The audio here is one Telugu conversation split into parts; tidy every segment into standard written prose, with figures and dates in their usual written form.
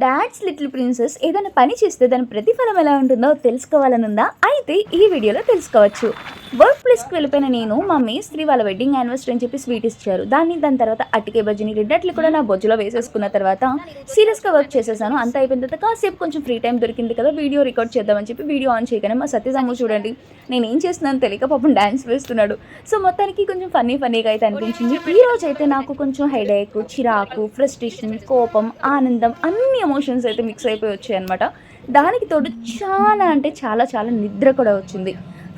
డాడ్స్ లిటిల్ ప్రిన్సెస్ ఏదైనా పని చేస్తే దాని ప్రతిఫలం ఎలా ఉంటుందో తెలుసుకోవాలనుందా? అయితే ఈ వీడియోలో తెలుసుకోవచ్చు. వర్క్ ప్లేస్కి వెళ్ళిపోయిన నేను మా మేస్త్రి వాళ్ళ వెడ్డింగ్ యానివర్సరీ అని చెప్పి స్వీట్ ఇచ్చారు. దాని తర్వాత అట్టికే బజ్జీని రెండట్లు కూడా నా బొజ్జులో వేసేసుకున్న తర్వాత సీరియస్గా వర్క్ చేసేసాను. అంత అయిపోయిన తర్వాత కాసేపు కొంచెం ఫ్రీ టైం దొరికింది కదా, వీడియో రికార్డ్ చేద్దామని చెప్పి వీడియో ఆన్ చేయగానే మా సత్యజాము చూడండి నేను ఏం చేస్తున్నాను తెలియక పాపం డ్యాన్స్ వేస్తున్నాడు. సో మొత్తానికి కొంచెం ఫన్నీగా అయితే అనిపించింది. ఈ రోజు అయితే నాకు కొంచెం హెడేక్, చిరాకు, ఫ్రస్ట్రేషన్, కోపం, ఆనందం అన్ని ఎమోషన్స్ అయితే మిక్స్ అయిపోయి వచ్చాయి అనమాట. దానికి తోడు చాలా అంటే చాలా నిద్ర కూడా వచ్చింది.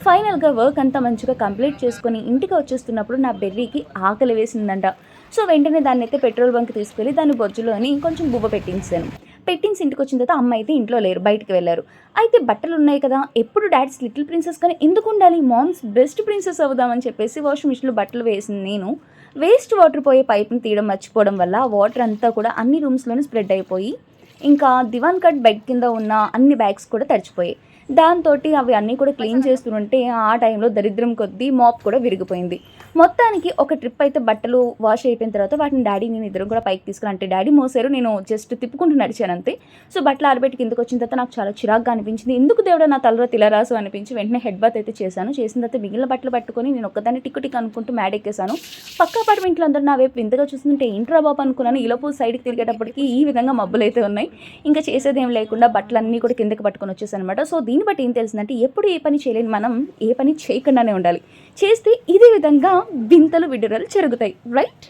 ఫైనల్గా వర్క్ అంతా మంచిగా కంప్లీట్ చేసుకొని ఇంటికి వచ్చేస్తున్నప్పుడు నా బెర్రీకి ఆకలి వేసిందంట. సో వెంటనే దాన్ని అయితే పెట్రోల్ బంక్ తీసుకెళ్ళి దాని బొజ్జులోని కొంచెం బువ్వ పెట్టించాను. పెట్టించి ఇంటికి వచ్చిన తర్వాత అమ్మ అయితే ఇంట్లో లేరు, బయటికి వెళ్ళారు. అయితే బట్టలు ఉన్నాయి కదా, ఎప్పుడు డాడ్స్ లిటిల్ ప్రిన్సెస్ కానీ ఎందుకు ఉండాలి, మామ్స్ బెస్ట్ ప్రిన్సెస్ అవుదామని చెప్పేసి వాషింగ్ మిషన్లో బట్టలు వేసింది నేను. వేస్ట్ వాటర్ పోయే పైప్ని తీయడం మర్చిపోవడం వల్ల వాటర్ అంతా కూడా అన్ని రూమ్స్లోనే స్ప్రెడ్ అయిపోయి ఇంకా దివాన్ కట్ బెడ్ కింద ఉన్న అన్ని బ్యాగ్స్ కూడా తడిచిపోయాయి. దాంతో అవి అన్నీ కూడా క్లీన్ చేస్తుంటే ఆ టైంలో దరిద్రం కొద్దీ మాప్ కూడా విరిగిపోయింది. మొత్తానికి ఒక ట్రిప్ అయితే బట్టలు వాష్ అయిపోయిన తర్వాత వాటిని డాడీ నేను ఇద్దరం కూడా పైకి తీసుకుని, అంటే డాడీ మోసారు, నేను జస్ట్ తిప్పుకుంటూ నడిచాను అంతే. సో బట్టలు ఆరబెట్టి కిందకు వచ్చిన తర్వాత నాకు చాలా చిరాగ్గా అనిపించింది. ఎందుకు దేవుడా నా తలలో తిలరాసు అనిపించి వెంటనే హెడ్ బాత్ అయితే చేశాను. చేసిన తర్వాత మిగిలిన బట్టలు పట్టుకొని నేను ఒక్కదాన్ని టిక్ అనుకుంటూ మ్యాడ్ ఎక్కేసాను. పక్క అపార్ట్మెంట్లో అందరూ నా వైపు వింతగా చూస్తుంటే ఏంట్రా బాబు అనుకున్నాను. ఈలోపు సైడ్కి తిరిగేటప్పటికి ఈ విధంగా మబ్బులు అయితే ఉన్నాయి. ఇంకా చేసేదేం లేకుండా బట్టలన్నీ కూడా కిందకి పట్టుకొని వచ్చేసాను అనమాట. సో దీన్ని బట్టి ఏం తెలిసిందంటే ఎప్పుడు ఏ పని చేయలేని మనం ఏ పని చేయకుండానే ఉండాలి. చేస్తే ఇదే విధంగా వింతలు విడుదలలు జరుగుతాయి, రైట్?